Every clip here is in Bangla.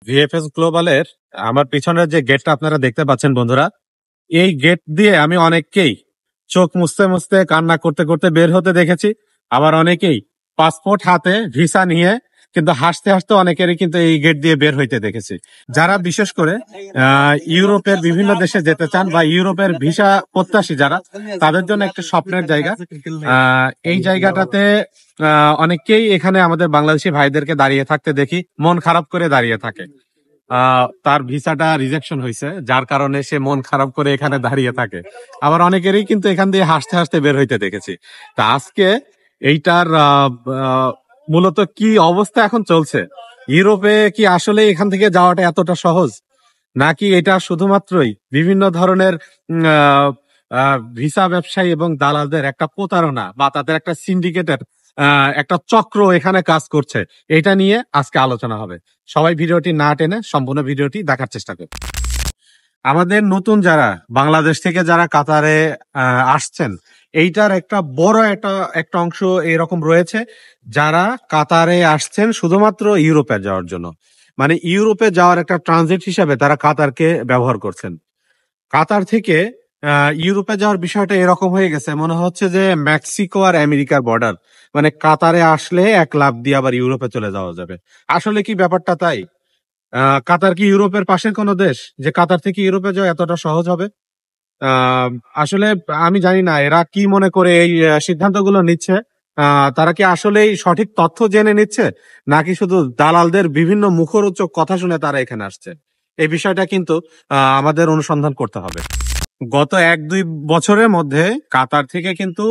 ভিএফএস গ্লোবালের আমার পিছনের যে গেটটা আপনারা দেখতে পাচ্ছেন বন্ধুরা, এই গেট দিয়ে আমি অনেককেই চোখ মুছতে মুছতে কান্না করতে করতে বের হতে দেখেছি। আবার অনেকেই পাসপোর্ট হাতে ভিসা নিয়ে কিন্তু হাসতে হাসতে অনেকেরই কিন্তু এই গেট দিয়ে বের হইতে দেখেছি। যারা বিশেষ করে ইউরোপের বিভিন্ন দেশে যেতে চান বা ইউরোপের ভিসা প্রত্যাশী যারা, তাদের জন্য একটা স্বপ্নের জায়গা। এই জায়গাটাতে অনেকেই এখানে আমাদের বাংলাদেশি ভাইদেরকে দাঁড়িয়ে থাকতে দেখি, মন খারাপ করে দাঁড়িয়ে থাকে। তার ভিসাটা রিজেকশন হয়েছে, যার কারণে সে মন খারাপ করে এখানে দাঁড়িয়ে থাকে। আবার অনেকেরই কিন্তু এখান দিয়ে হাসতে হাসতে বের হইতে দেখেছি। তা আজকে এইটার মূলত কি অবস্থা এখন চলছে, ইউরোপে কি আসলে এখান থেকে যাওয়াটা এতটা সহজ, নাকি এটা শুধুমাত্রই বিভিন্ন ধরনের ভিসা ব্যবসায়ী এবং দালালদের একটা প্রতারণা বা তাদের একটা সিন্ডিকেটের একটা চক্র এখানে কাজ করছে, এটা নিয়ে আজকে আলোচনা হবে। সবাই ভিডিওটি না টেনে সম্পূর্ণ ভিডিওটি দেখার চেষ্টা করুন। আমাদের নতুন যারা বাংলাদেশ থেকে যারা কাতারে আসছেন, এইটার একটা বড় একটা অংশ এরকম রয়েছে যারা কাতারে আসছেন শুধুমাত্র ইউরোপে যাওয়ার জন্য। মানে ইউরোপে যাওয়ার একটা ট্রানজিট হিসাবে তারা কাতারকে ব্যবহার করছেন। কাতার থেকে ইউরোপে যাওয়ার বিষয়টা এরকম হয়ে গেছে, মনে হচ্ছে যে মেক্সিকো আর আমেরিকার বর্ডার। মানে কাতারে আসলে এক লাফ দিয়ে আবার ইউরোপে চলে যাওয়া যাবে। আসলে কি ব্যাপারটা তাই? কাতার কি ইউরোপের পাশের কোনো দেশ যে কাতার থেকে ইউরোপে যাওয়া এতটা সহজ হবে? আসলে আমি জানি না এরা কি মনে করে এই সিদ্ধান্তগুলো নিচ্ছে। তারা কি আসলেই সঠিক তথ্য জেনে নিচ্ছে, নাকি শুধু দালালদের বিভিন্ন মুখরোচক কথা শুনে তারা এখানে আসছে? এই বিষয়টা কিন্তু আমাদের অনুসন্ধান করতে হবে। গত 1-2 বছরের মধ্যে কাতার থেকে কিন্তু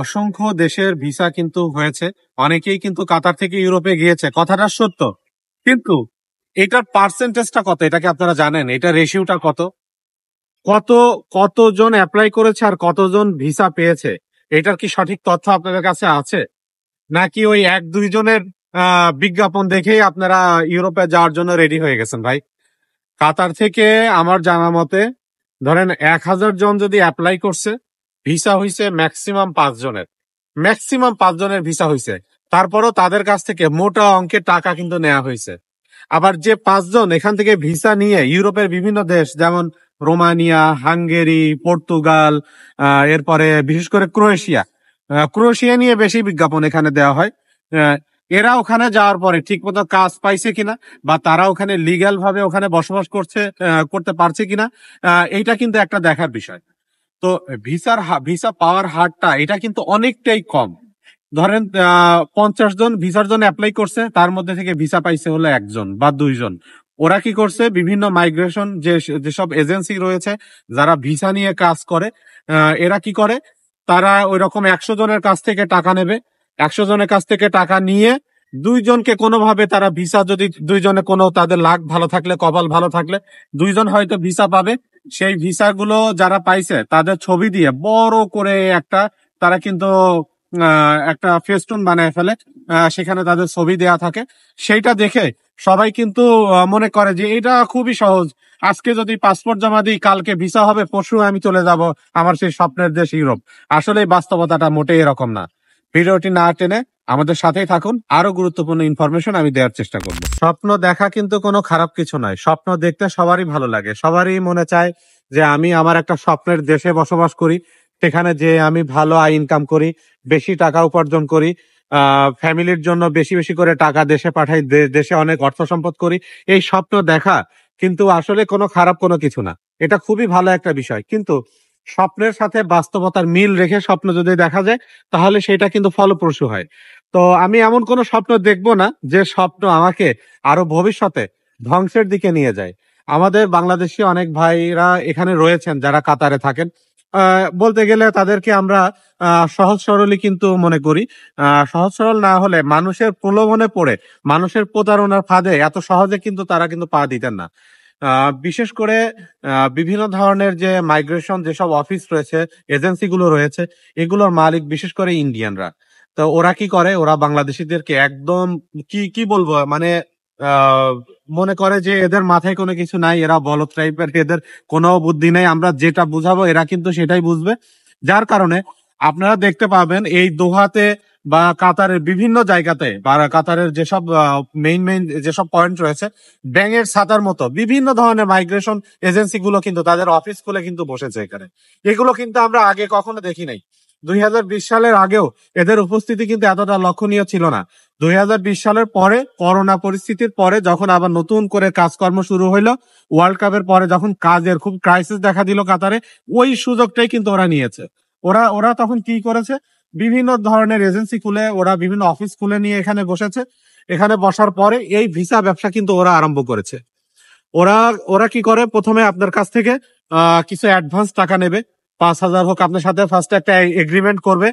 অসংখ্য দেশের ভিসা কিন্তু হয়েছে। অনেকেই কিন্তু কাতার থেকে ইউরোপে গিয়েছে, কথাটা সত্য। কিন্তু এটার পার্সেন্টেজটা কত, এটা কি আপনারা জানেন? এটা রেশিওটা কত? কত কতজন অ্যাপ্লাই করেছে আর কতজন ভিসা পেয়েছে, এটার কি সঠিক তথ্য আপনাদের কাছে আছে? নাকি ওই 1-2 জনের বিজ্ঞাপন দেখেই আপনারা ইউরোপে যাওয়ার জন্য রেডি হয়ে গেছেন? ভাই, কাতার থেকে আমার জানা মতে ধরেন 1000 জন যদি অ্যাপ্লাই করছে, ভিসা হইছে ম্যাক্সিমাম 5 জনের। ম্যাক্সিমাম 5 জনের ভিসা হইছে। তারপরও তাদের কাছ থেকে মোটা অঙ্কের টাকা কিন্তু নেওয়া হয়েছে। আবার যে 5 জন এখান থেকে ভিসা নিয়ে ইউরোপের বিভিন্ন দেশ যেমন রোমানিয়া, হাঙ্গেরি, পর্তুগাল, এরপরে বিশেষ করে ক্রোয়েশিয়া নিয়ে বেশি বিজ্ঞাপন এখানে দেওয়া হয়। এরা ওখানে যাওয়ার পরে ঠিক মতো কাজ পাইছে কিনা, বা তারা ওখানে লিগ্যাল ভাবে ওখানে বসবাস করতে পারছে কিনা, এইটা কিন্তু একটা দেখার বিষয়। তো ভিসা পাওয়ার হারটা এটা কিন্তু অনেকটাই কম। ধরেন 50 জন ভিসার জন্য অ্যাপ্লাই করছে, তার মধ্যে থেকে ভিসা পাইছে হলো 1 জন বা 2 জন। ওরা কি করছে, বিভিন্ন মাইগ্রেশন যেসব এজেন্সি রয়েছে যারা ভিসা নিয়ে কাজ করে, এরা কি করে, তারা ওই রকম 100 জনের কাছ থেকে টাকা নেবে। 100 জনের কাছ থেকে টাকা নিয়ে 2 জনকে কোনোভাবে তারা ভিসা, যদি 2 জনে কোনো তাদের লাক ভালো থাকলে, কপাল ভালো থাকলে 2 জন হয়তো ভিসা পাবে। সেই ভিসাগুলো যারা পাইছে তাদের ছবি দিয়ে বড় করে তারা কিন্তু একটা ফেস্টুন বানায় ফেলে। সেখানে তাদের ছবি দেয়া থাকে। সেইটা দেখে সবাই কিন্তু মনে করে যে এটা খুবই সহজ, আজকে যদি পাসপোর্ট জমা দিই কালকে ভিসা হবে, পরশু আমি চলে যাব আমার সেই স্বপ্নের দেশ ইউরোপ। আসলে বাস্তবতাটা মোটেই এরকম না। ভিডিওটি না টেনে আমাদের সাথেই থাকুন, আরো গুরুত্বপূর্ণ ইনফরমেশন আমি দেওয়ার চেষ্টা করব। স্বপ্ন দেখা কিন্তু কোনো খারাপ কিছু নয়। স্বপ্ন দেখতে সবারই ভালো লাগে, সবারই মনে চায় যে আমি আমার একটা স্বপ্নের দেশে বসবাস করি, সেখানে যে আমি ভালো আয় ইনকাম করি, বেশি টাকা উপার্জন করি, ফ্যামিলির জন্য বেশি বেশি করে টাকা দেশে পাঠাই, দেশে অনেক অর্থ সম্পদ করি। এই স্বপ্ন দেখা কিন্তু আসলে কোনো খারাপ কোনো কিছু না, এটা খুবই ভালো একটা বিষয়। কিন্তু স্বপ্নের সাথে বাস্তবতার মিল রেখে স্বপ্ন যদি দেখা যায়, তাহলে সেটা কিন্তু ফলপ্রসূ হয়। তো আমি এমন কোনো স্বপ্ন দেখবো না যে স্বপ্ন আমাকে আরো ভবিষ্যতে ধ্বংসের দিকে নিয়ে যায়। আমাদের বাংলাদেশি অনেক ভাইরা এখানে রয়েছেন যারা কাতারে থাকেন। বলতে গেলে তাদেরকে আমরা সহজ সরলই কিন্তু মনে করি। সহজ সরল না হলে মানুষের প্রলোভনে পড়ে, মানুষের প্রতারণার ফাঁদে এত সহজে কিন্তু তারা কিন্তু পা দিতেন না। বিশেষ করে বিভিন্ন ধরনের যে মাইগ্রেশন যেসব অফিস রয়েছে, এজেন্সি গুলো রয়েছে, এগুলোর মালিক বিশেষ করে ইন্ডিয়ানরা। তো ওরা কি করে, ওরা বাংলাদেশিদেরকে একদম কি বলবো, মানে মনে করে যে এদের মাথায় কোনো কিছু নাই, এরা বলদ টাইপের, এদের কোনো বুদ্ধি নেই, আমরা যেটা বুঝাবো এরা কিন্তু সেটাই বুঝবে। যার কারণে আপনারা দেখতে পাবেন এই দোহাতে বা কাতারের বিভিন্ন জায়গাতে বা কাতারের যেসব মেইন যেসব পয়েন্ট রয়েছে, ব্যাঙের ছাতার মতো বিভিন্ন ধরনের মাইগ্রেশন এজেন্সি গুলো কিন্তু তাদের অফিস খুলে কিন্তু বসেছে এখানে। এগুলো কিন্তু আমরা আগে কখনো দেখি নাই। 2020 সালের আগেও এদের উপস্থিতি কিন্তু এতটা লক্ষণীয় ছিল না। 2020 সালের পরে করোনা পরিস্থিতির পরে যখন আবার নতুন করে কাজকর্ম শুরু হইলো, ওয়ার্ল্ড কাপের পরে যখন কাজের খুব ক্রাইসিস দেখা দিল কাতারে, ওই সুযোগটাই কিন্তু ওরা নিয়েছে। ওরা ওরা তখন কি করেছে, বিভিন্ন ধরনের এজেন্সি খুলে, ওরা বিভিন্ন অফিস খুলে নিয়ে এখানে বসেছে। এখানে বসার পরে এই ভিসা ব্যবসা কিন্তু ওরা আরম্ভ করেছে। ওরা ওরা কি করে, প্রথমে আপনার কাছ থেকে কিছু অ্যাডভান্স টাকা নেবে। 5,000 হোক, আপনার সাথে ফার্স্টে একটা এগ্রিমেন্ট করবে।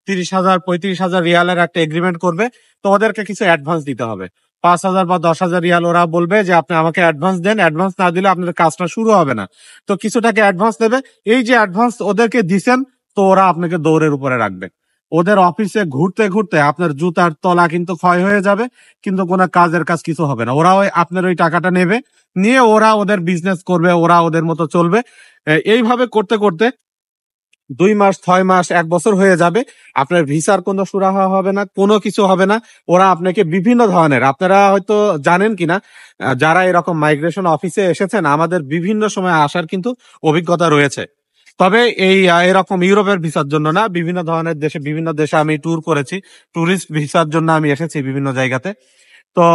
30,000 35,000 রিয়ালের একটা এগ্রিমেন্ট করবে। তো ওদেরকে কিছু অ্যাডভান্স দিতে হবে। 5,000 বা 10,000 রিয়াল ওরা বলবে যে আপনি আমাকে অ্যাডভান্স দেন, অ্যাডভান্স না দিলে আপনার কাজটা শুরু হবে না। তো কিছু টাকা অ্যাডভান্স দেবে। এই যে অ্যাডভান্স ওদেরকে দিছেন, তো ওরা আপনাকে দৌড়ের উপরে রাখবে। ওদের অফিসে ঘুরতে ঘুরতে আপনার জুতার তলা কিন্তু ক্ষয় হয়ে যাবে, কিন্তু কোনো কাজের কাজ কিছু হবে না। ওরা ওই আপনার ওই টাকাটা নেবে, নিয়ে ওরা ওদের বিজনেস করবে, ওরা ওদের মতো চলবে। এইভাবে করতে করতে 2 মাস, 6 মাস, 1 বছর হয়ে যাবে। আপনার ভিসার কোনো সুরাহা হবে না, কোনো কিছু হবে না। ওরা আপনাকে বিভিন্ন ধরনের, আপনারা হয়তো জানেন কিনা, যারা এরকম মাইগ্রেশন অফিসে এসেছেন, আমাদের বিভিন্ন সময় আসার কিন্তু অভিজ্ঞতা রয়েছে। তবে এই এরকম ইউরোপের ভিসার জন্য না, বিভিন্ন ধরনের দেশে, বিভিন্ন দেশে আমি ট্যুর করেছি। ট্যুরিস্ট ভিসার জন্য আমি এসেছি বিভিন্ন জায়গাতে। তো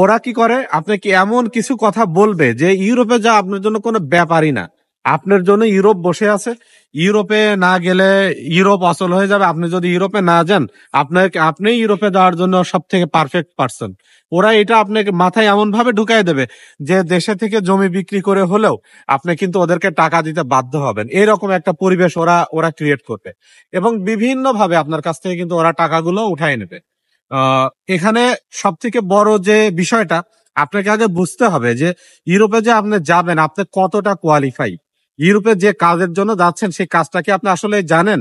ওরা কি করে, আপনাকে এমন কিছু কথা বলবে যে ইউরোপে যা আপনার জন্য কোনো ব্যাপারই না। আপনার জন্য ইউরোপ বসে আছে। ইউরোপে না গেলে ইউরোপ অচল হয়ে যাবে। আপনি যদি ইউরোপে না যান, আপনি ইউরোপে যাওয়ার জন্য সব থেকে পারফেক্ট পারসন। ওরা এটা আপনাকে মাথায় এমন ভাবে ঢুকাই দেবে যে দেশে থেকে জমি বিক্রি করে হলেও আপনি কিন্তু ওদেরকে টাকা দিতে বাধ্য হবেন। এরকম একটা পরিবেশ ওরা ওরা ক্রিয়েট করবে, এবং বিভিন্ন ভাবে আপনার কাছ থেকে কিন্তু ওরা টাকাগুলো উঠাই নেবে। এখানে সব থেকে বড় যে বিষয়টা আপনাকে আগে বুঝতে হবে যে ইউরোপে যে আপনি যাবেন, আপনি কতটা কোয়ালিফাই। ইউরোপে যে কাজের জন্য যাচ্ছেন, সেই কাজটা কি আপনি আসলে জানেন?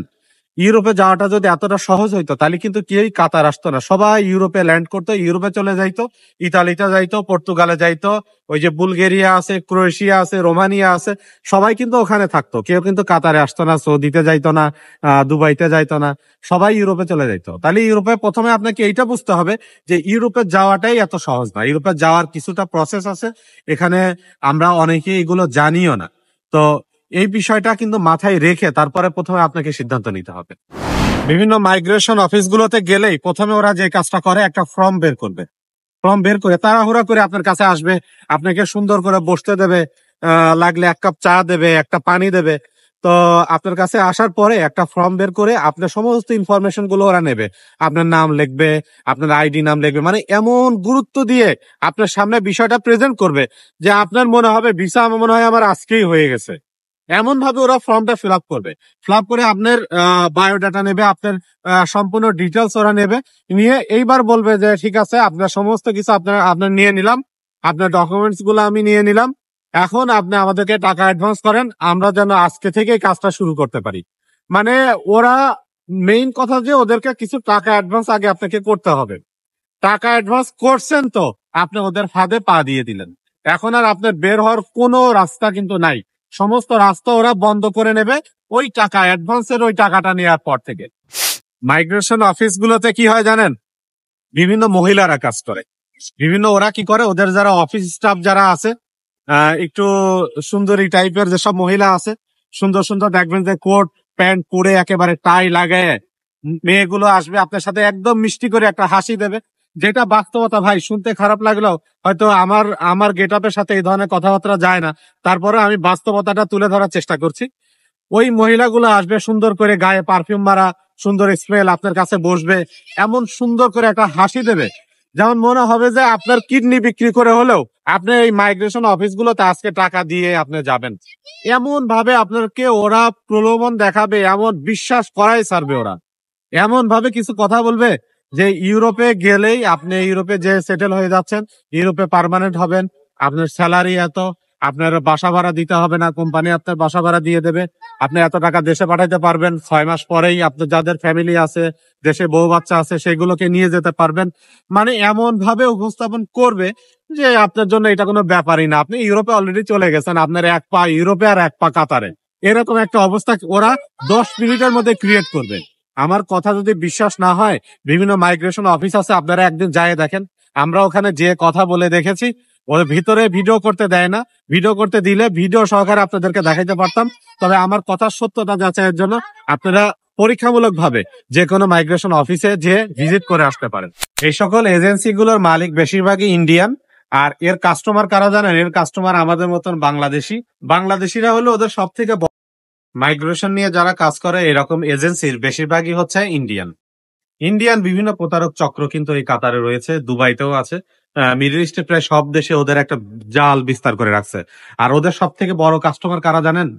ইউরোপে যাওয়াটা যদি এতটা সহজ হইতো, তাহলে কিন্তু কেউই কাতার আসতো না। সবাই ইউরোপে ল্যান্ড করতো, ইউরোপে চলে যাইতো, ইতালিতে যাইতো, পর্তুগালে যাইতো, ওই যে বুলগেরিয়া আছে, ক্রোয়েশিয়া আছে, রোমানিয়া আছে, সবাই কিন্তু ওখানে থাকতো। কেউ কিন্তু কাতারে আসতো না, সৌদিতে যাইতো না, দুবাইতে যাইতো না, সবাই ইউরোপে চলে যাইতো। তাহলে ইউরোপে প্রথমে আপনাকে এইটা বুঝতে হবে যে ইউরোপে যাওয়াটাই এত সহজ না। ইউরোপে যাওয়ার কিছুটা প্রসেস আছে, এখানে আমরা অনেকে এগুলো জানিও না। তো এই বিষয়টা কিন্তু মাথায় রেখে তারপরে প্রথমে আপনাকে সিদ্ধান্ত নিতে হবে। বিভিন্ন মাইগ্রেশন অফিসগুলোতে গেলেই প্রথমে ওরা যে কাজটা করে, একটা ফর্ম বের করবে। ফর্ম বের করে তাড়াহুড়া করে আপনার কাছে আসবে, আপনাকে সুন্দর করে বসতে দেবে, লাগলে 1 কাপ চা দেবে, একটা পানি দেবে। তো আপনার কাছে আসার পরে একটা ফর্ম বের করে আপনার সমস্ত ইনফরমেশন গুলো ওরা নেবে। আপনার নাম লিখবে, আপনার আইডি নাম লিখবে, মানে এমন গুরুত্ব দিয়ে আপনার সামনে বিষয়টা প্রেজেন্ট করবে যে আপনার মনে হবে ভিসা মনে হয় আমার আজকেই হয়ে গেছে। এমন ভাবে ওরা ফর্মটা ফিল আপ করবে। ফিল আপ করে আপনার বায়োডাটা নেবে, আপনার সম্পূর্ণ ডিটেলস ওরা নেবে, নিয়ে এইবার বলবে যে ঠিক আছে, আপনার সমস্ত কিছু আপনার নিয়ে নিলাম, আপনার ডকুমেন্টস গুলো আমি নিয়ে নিলাম, এখন আপনি আমাদেরকে টাকা অ্যাডভান্স করেন, আমরা যেন আজকে থেকে কাজটা শুরু করতে পারি। মানে ওরা মেইন কথা যে ওদেরকে কিছু টাকা অ্যাডভান্স আগে আপনাকে করতে হবে। টাকা অ্যাডভান্স করছেন, তো আপনি ওদের ফাঁদে পা দিয়ে দিলেন। এখন আর আপনার বের হওয়ার কোনো রাস্তা কিন্তু নাই। সমস্ত রাস্তা ওরা বন্ধ করে নেবে ওই টাকা অ্যাডভান্সের ওই টাকাটা নেওয়ার পর থেকে। মাইগ্রেশন অফিস গুলোতে কি হয় জানেন, বিভিন্ন মহিলারা কাজ করে। বিভিন্ন ওরা কি করে, ওদের যারা অফিস স্টাফ যারা আছে, একটু সুন্দরী টাইপের যেসব মহিলা আছে, সুন্দর সুন্দর দেখবেন যে কোট প্যান্ট পরে একেবারে টাই লাগায় মেয়েগুলো আসবে, আপনার সাথে একদম মিষ্টি করে একটা হাসি দেবে। যেটা বাস্তবতা ভাই, শুনতে খারাপ লাগলেও হয়তো আমার আমার গেট আপের সাথে এই ধরনের কথাবার্তা যায় না, তারপরে আমি বাস্তবতাটা তুলে ধরার চেষ্টা করছি। ওই মহিলাগুলো আসবে সুন্দর করে, গায়ে পারফিউম মারা, সুন্দর স্মেল, আপনার কাছে বসবে, এমন সুন্দর করে একটা হাসি দেবে, যেমন মনে হবে যে আপনার কিডনি বিক্রি করে হলেও আপনি এই মাইগ্রেশন অফিসগুলোতে আজকে টাকা দিয়ে আপনি যাবেন। এমন ভাবে আপনাকে ওরা প্রলোভন দেখাবে, এমন বিশ্বাস করাই ছাড়বে ওরা। এমন ভাবে কিছু কথা বলবে যে ইউরোপে গেলেই আপনি, ইউরোপে যে সেটেল হয়ে যাচ্ছেন, ইউরোপে পার্মানেন্ট হবেন, আপনার স্যালারি এত, আপনার বাসা ভাড়া দিতে হবে না, কোম্পানি আপনার বাসা ভাড়া দিয়ে দেবে, আপনি এত টাকা দেশে পাঠাইতে পারবেন, 6 মাস পরেই আপনার যাদের ফ্যামিলি আছে, দেশে বউ বাচ্চা আছে, সেগুলোকে নিয়ে যেতে পারবেন। মানে এমন ভাবে উপস্থাপন করবে যে আপনার জন্য এটা কোনো ব্যাপারই না, আপনি ইউরোপে অলরেডি চলে গেছেন, আপনার 1 পা ইউরোপে আর 1 পা কাতারে, এরকম একটা অবস্থা ওরা 10 মিনিটের মধ্যে ক্রিয়েট করবে। আমার কথা যদি বিশ্বাস না হয়, বিভিন্ন মাইগ্রেশন অফিস আছে, আপনারা একদিন যায় দেখেন। আমরা ওখানে যে কথা বলে দেখেছি, ওর ভিতরে ভিডিও করতে দেয় না। ভিডিও করতে দিলে ভিডিও সহকারে আপনাদেরকে দেখাইতে পারতাম। তবে আমার কথার সত্যতা যাচাইয়ের জন্য আপনারা পরীক্ষামূলক ভাবে যে কোনো মাইগ্রেশন অফিসে যে ভিজিট করে আসতে পারেন। এই সকল এজেন্সিগুলোর মালিক বেশিরভাগই ইন্ডিয়ান। আর এর কাস্টমার কারা জানেন? এর কাস্টমার আমাদের মতন বাংলাদেশি। বাংলাদেশিরা হলো ওদের সব থেকে মাইগ্রেশন নিয়ে যারা কাজ করে এরকম এজেন্সির বেশিরভাগই হচ্ছে ইন্ডিয়ান। ইন্ডিয়ান বিভিন্ন প্রতারক চক্র কিন্তু এই কাতারে রয়েছে, দুবাইতেও আছে। মিডল ইস্টে প্রায় সব দেশে ওদের একটা জাল বিস্তার করে রাখছে। আর ওদের সব থেকে বড় কাস্টমার কারা জানেন?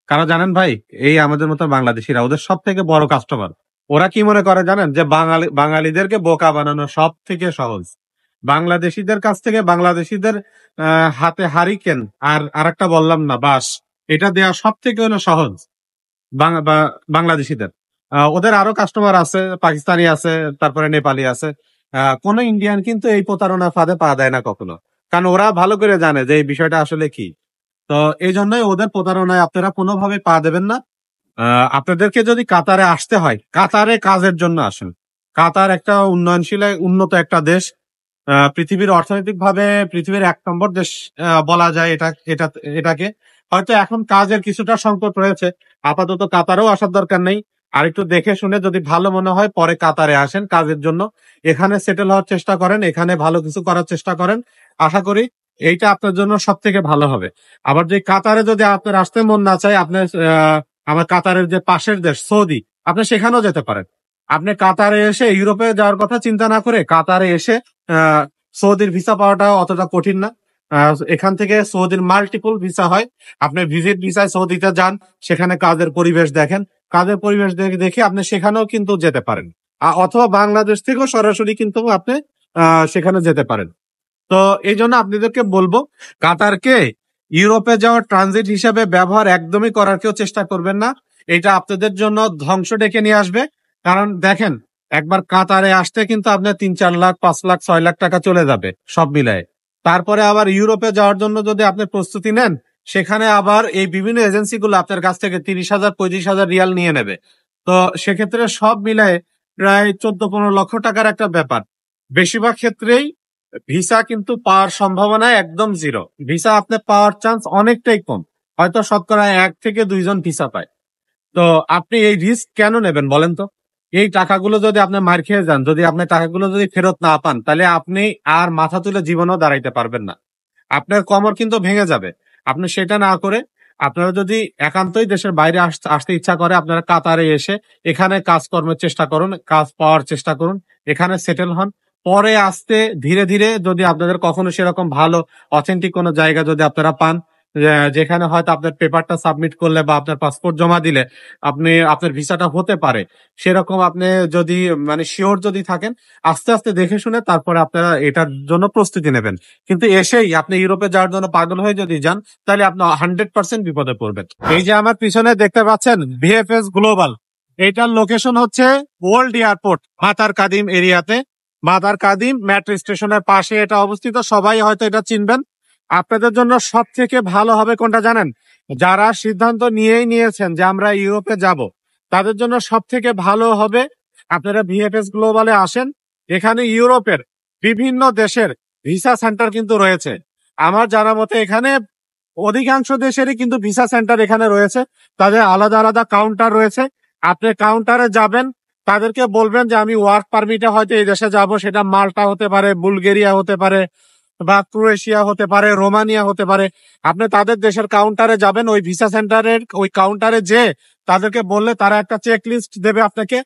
কারা জানেন ভাই? এই আমাদের মতো বাংলাদেশিরা ওদের সব থেকে বড় কাস্টমার। ওরা কি মনে করে জানেন? যে বাঙালিদেরকে বোকা বানানো সব থেকে সহজ। বাংলাদেশিদের কাছ থেকে বাংলাদেশিদের হাতে হারিকেন আর আরেকটা বললাম না, বাঁশ, এটা দেওয়া সব থেকে হলো সহজ বাংলাদেশিদের। ওদের আরো কাস্টমার আছে, পাকিস্তানি আছে, তারপরে নেপালি আছে। কোন ইন্ডিয়ান কিন্তু এই প্রতারণা ফাঁদে পা দেয় না কখনো, কারণ ওরা ভালো করে জানে যে এই বিষয়টা আসলে কি। তো এই জন্যই ওদের প্রতারণায় আপনারা কোনোভাবে পা দেবেন না। আপনাদেরকে যদি কাতারে আসতে হয়, কাতারে কাজের জন্য আসেন। কাতার একটা উন্নয়নশীল উন্নত একটা দেশ। পৃথিবীর অর্থনৈতিক ভাবে পৃথিবীর 1 নম্বর দেশ বলা যায় এটাকে। হয়তো এখন কাজের কিছুটা সংকট রয়েছে, আপাতত কাতারেও আসার দরকার নেই। আর একটু দেখে শুনে যদি ভালো মনে হয় পরে কাতারে আসেন কাজের জন্য। এখানে সেটেল হওয়ার চেষ্টা করেন, এখানে ভালো কিছু করার চেষ্টা করেন। আশা করি এইটা আপনার জন্য সব থেকে ভালো হবে। আবার যে কাতারে যদি আপনার আসতে মন না চায়, আপনার আমার কাতারের যে পাশের দেশ সৌদি, আপনি সেখানেও যেতে পারেন। আপনি কাতারে এসে ইউরোপে যাওয়ার কথা চিন্তা না করে কাতারে এসে সৌদির ভিসা পাওয়াটা অতটা কঠিন না। এখান থেকে সৌদির মাল্টিপল ভিসা হয়। আপনি ভিজিট ভিসায় সৌদিতে যান, সেখানে কাজের পরিবেশ দেখেন। কাজের পরিবেশ দেখে আপনি সেখানেও কিন্তু যেতে পারেন। অথবা বাংলাদেশ থেকেও সরাসরি কিন্তু আপনি সেখানে যেতে পারেন। তো এই জন্য আপনাদেরকে বলবো, কাতারকে ইউরোপে যাওয়ার ট্রানজিট হিসেবে ব্যবহার একদমই করার কেউ চেষ্টা করবেন না। এটা আপনাদের জন্য ধ্বংস ডেকে নিয়ে আসবে। কারণ দেখেন, একবার কাতারে আসতে কিন্তু আপনার 3-4 লাখ, 5 লাখ, 6 লাখ টাকা চলে যাবে সব মিলায়। তারপরে আবার ইউরোপে যাওয়ার জন্য যদি আপনি প্রস্তুতি নেন, সেখানে আবার এই বিভিন্ন এজেন্সিগুলো আপনার কাছ থেকে 30,000, 35,000 রিয়াল নিয়ে নেবে। তো সেক্ষেত্রে সব মিলায় প্রায় 14-15 লক্ষ টাকার একটা ব্যাপার। বেশিরভাগ ক্ষেত্রেই ভিসা কিন্তু পাওয়ার সম্ভাবনা একদম জিরো। ভিসা আপনি পাওয়ার চান্স অনেকটাই কম। হয়তো শতকরা 1 থেকে 2 জন ভিসা পায়। তো আপনি এই রিস্ক কেন নেবেন বলেন তো? এই টাকাগুলো যদি আপনি মার খেয়ে যান, যদি আপনি টাকাগুলো যদি ফেরত না পান, তাহলে আপনি আর মাথা তুলে জীবনেও দাঁড়াইতে পারবেন না। আপনার কোমর কিন্তু ভেঙে যাবে। আপনি সেটা না করে, আপনারা যদি একান্তই দেশের বাইরে আসতে ইচ্ছা করে, আপনারা কাতারে এসে এখানে কাজকর্মের চেষ্টা করুন, কাজ পাওয়ার চেষ্টা করুন, এখানে সেটেল হন। পরে আসতে ধীরে ধীরে যদি আপনাদের কখনো সেরকম ভালো অথেন্টিক কোনো জায়গা যদি আপনারা পান, যেখানে হয়তো আপনার পেপারটা সাবমিট করলে বা আপনার পাসপোর্ট জমা দিলে আপনার ভিসাটা হতে পারে, সেরকম আপনি যদি মানে শিওর যদি থাকেন, আস্তে আস্তে দেখে শুনে তারপরে আপনারা এটার জন্য প্রস্তুতি নেবেন। কিন্তু এসেই আপনি ইউরোপে যাওয়ার জন্য পাগল হয়ে যদি যান, তাহলে আপনি 100% বিপদে পড়বেন। এই যে আমার পিছনে দেখতে পাচ্ছেন ভিএফএস গ্লোবাল, এইটার লোকেশন হচ্ছে ওল্ড এয়ারপোর্ট মাতার কাদিম এরিয়াতে। মাতার কাদিম মেট্রো স্টেশনের পাশে এটা অবস্থিত। সবাই হয়তো এটা চিনবেন। আপনাদের জন্য সব থেকে ভালো হবে কোনটা জানেন? যারা সিদ্ধান্ত নিয়েছেন যে আমরা ইউরোপে যাব, তাদের জন্য সব থেকে ভালো হবে আপনারা ভিএফএস গ্লোবালে আসেন। এখানে ইউরোপের বিভিন্ন দেশের ভিসা সেন্টার কিন্তু রয়েছে। আমার জানা মতে এখানে অধিকাংশ দেশেরই কিন্তু ভিসা সেন্টার এখানে রয়েছে। তাদের আলাদা আলাদা কাউন্টার রয়েছে। আপনি কাউন্টারে যাবেন, তাদেরকে বলবেন যে আমি ওয়ার্ক পারমিটে হয়তো এই দেশে যাব, সেটা মাল্টা হতে পারে, বুলগেরিয়া হতে পারে, বা ক্রোয়েশিয়া হতে পারে, রোমানিয়া হতে পারে। আপনি তাদের দেশের কাউন্টারে যাবেন, ওই ভিসা সেন্টারের ওই কাউন্টারে যে তাদেরকে বললে তারা একটা চেক লিস্ট দেবে, আপনাকে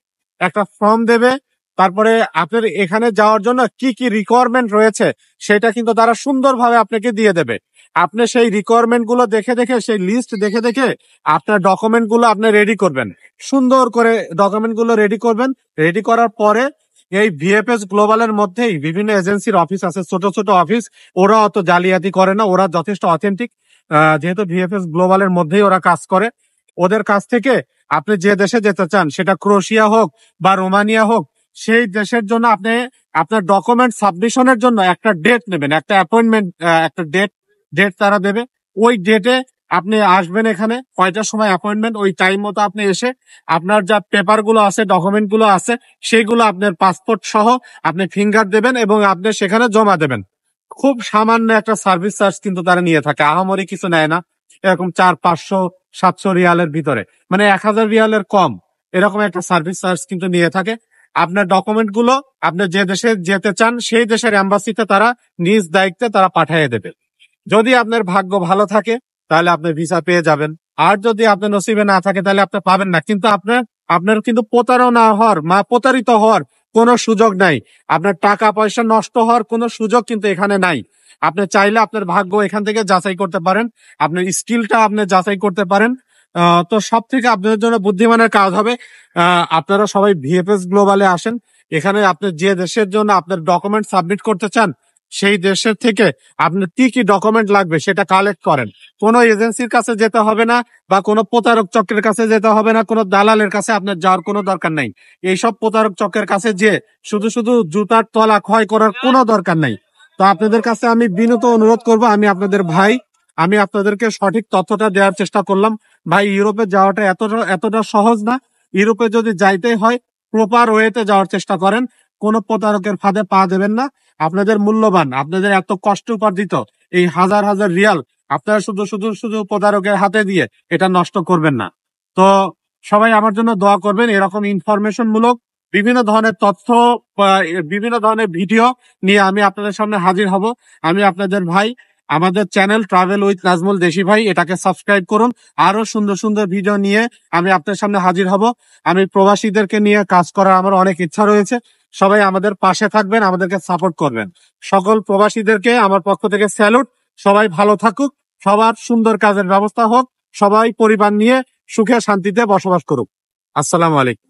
একটা ফর্ম দেবে। তারপরে আপনার এখানে যাওয়ার জন্য কি কি রিকোয়ারমেন্ট রয়েছে সেটা কিন্তু তারা সুন্দরভাবে আপনাকে দিয়ে দেবে। আপনি সেই রিকোয়ারমেন্ট গুলো দেখে দেখে, সেই লিস্ট দেখে দেখে আপনার ডকুমেন্ট গুলো আপনি রেডি করবেন। সুন্দর করে ডকুমেন্ট গুলো রেডি করবেন। রেডি করার পরে এই ভিএফএস গ্লোবালের মধ্যেই বিভিন্ন এজেন্সির অফিস আছে, ছোট ছোট অফিস। ওরা অত জালিয়াতি করে না, ওরা যথেষ্ট অথেন্টিক। যেহেতু ভিএফএস গ্লোবালের মধ্যেই ওরা কাজ করে, ওদের কাছ থেকে আপনি যে দেশে যেতে চান, সেটা ক্রোয়েশিয়া হোক বা রোমানিয়া হোক, সেই দেশের জন্য আপনি আপনার ডকুমেন্ট সাবমিশনের জন্য একটা ডেট নেবেন, একটা অ্যাপয়েন্টমেন্ট, একটা ডেট তারা দেবে। ওই ডেটে আপনি আসবেন এখানে, কয়টার সময় অ্যাপয়েন্টমেন্ট, ওই টাইম মতো আপনি এসে আপনার যা পেপার গুলো আছে, ডকুমেন্ট গুলো আছে, সেগুলো আপনার পাসপোর্ট সহ আপনি ফিঙ্গার দেবেন এবং আপনি সেখানে জমা দেবেন। খুব সামান্য একটা সার্ভিস চার্জ কিন্তু তারা নিয়ে থাকে, আহামরি কিছু নেয় না। এরকম 400-500-700 রিয়ালের ভিতরে, মানে 1000 রিয়ালের কম, এরকম একটা সার্ভিস চার্জ কিন্তু নিয়ে থাকে। আপনার ডকুমেন্ট গুলো আপনি যে দেশে যেতে চান সেই দেশের এম্বাসিতে তারা নিজ দায়িত্বে তারা পাঠিয়ে দেবে। যদি আপনার ভাগ্য ভালো থাকে তাহলে আপনি ভিসা পেয়ে যাবেন, আর যদি আপনার নসিবে না থাকে তাহলে আপনি পাবেন না। কিন্তু আপনার কিন্তু প্রতারণা হওয়ার প্রতারিত হওয়ার কোনো সুযোগ নাই। আপনার টাকা পয়সা নষ্ট হওয়ার কোনো সুযোগ কিন্তু এখানে নাই। আপনি চাইলে আপনার ভাগ্য এখান থেকে যাচাই করতে পারেন, আপনার স্কিলটা আপনি যাচাই করতে পারেন। তো সব থেকে আপনাদের জন্য বুদ্ধিমানের কাজ হবে, আপনারা সবাই ভিএফএস গ্লোবালে আসেন। এখানে আপনি যে দেশের জন্য আপনার ডকুমেন্ট সাবমিট করতে চান সেই দেশের থেকে আপনার কি কি ডকুমেন্ট লাগবে সেটা কালেক্ট করেন। কোনো এজেন্সির কাছে যেতে হবে না, বা কোনো প্রতারক চক্রের কাছে যেতে হবে না, কোনো দালালের কাছে আপনার যাওয়ার কোনো দরকার নাই। এইসব প্রতারক চক্রের কাছে যে শুধু শুধু জুতার তলা ক্ষয় করার কোনো দরকার নাই। তো আপনাদের কাছে আমি বিনীত অনুরোধ করব, আমি আপনাদের ভাই, আমি আপনাদেরকে সঠিক তথ্যটা দেওয়ার চেষ্টা করলাম। ভাই, ইউরোপে যাওয়াটা এতটা সহজ না। ইউরোপে যদি যাইতে হয় প্রপার ওয়েতে যাওয়ার চেষ্টা করেন, কোনো প্রতারকের ফাঁদে পা দেবেন না। আপনাদের মূল্যবান, আপনাদের এত কষ্ট উপার্জিত এই হাজার হাজার রিয়াল আপনারা শুধু শুধু শুধু প্রতারকের হাতে দিয়ে এটা নষ্ট করবেন না। তো সবাই আমার জন্য দোয়া করবেন। এরকম ইনফরমেশন মূলক বিভিন্ন ধরনের তথ্য বা বিভিন্ন ধরনের ভিডিও নিয়ে আমি আপনাদের সামনে হাজির হব। আমি আপনাদের ভাই, আমাদের চ্যানেল ট্রাভেল উইথ নাজমুল দেশি ভাই, এটাকে সাবস্ক্রাইব করুন। আরো সুন্দর সুন্দর ভিডিও নিয়ে আমি আপনাদের সামনে হাজির হব। আমি প্রবাসীদেরকে নিয়ে কাজ করার আমার অনেক ইচ্ছা রয়েছে। সবাই আমাদের পাশে থাকবেন, আমাদেরকে সাপোর্ট করবেন। সকল প্রবাসীদেরকে আমার পক্ষ থেকে স্যালুট। সবাই ভালো থাকুক, সবার সুন্দর কাজের ব্যবস্থা হোক, সবাই পরিবার নিয়ে সুখে শান্তিতে বসবাস করুক। আসসালামু আলাইকুম।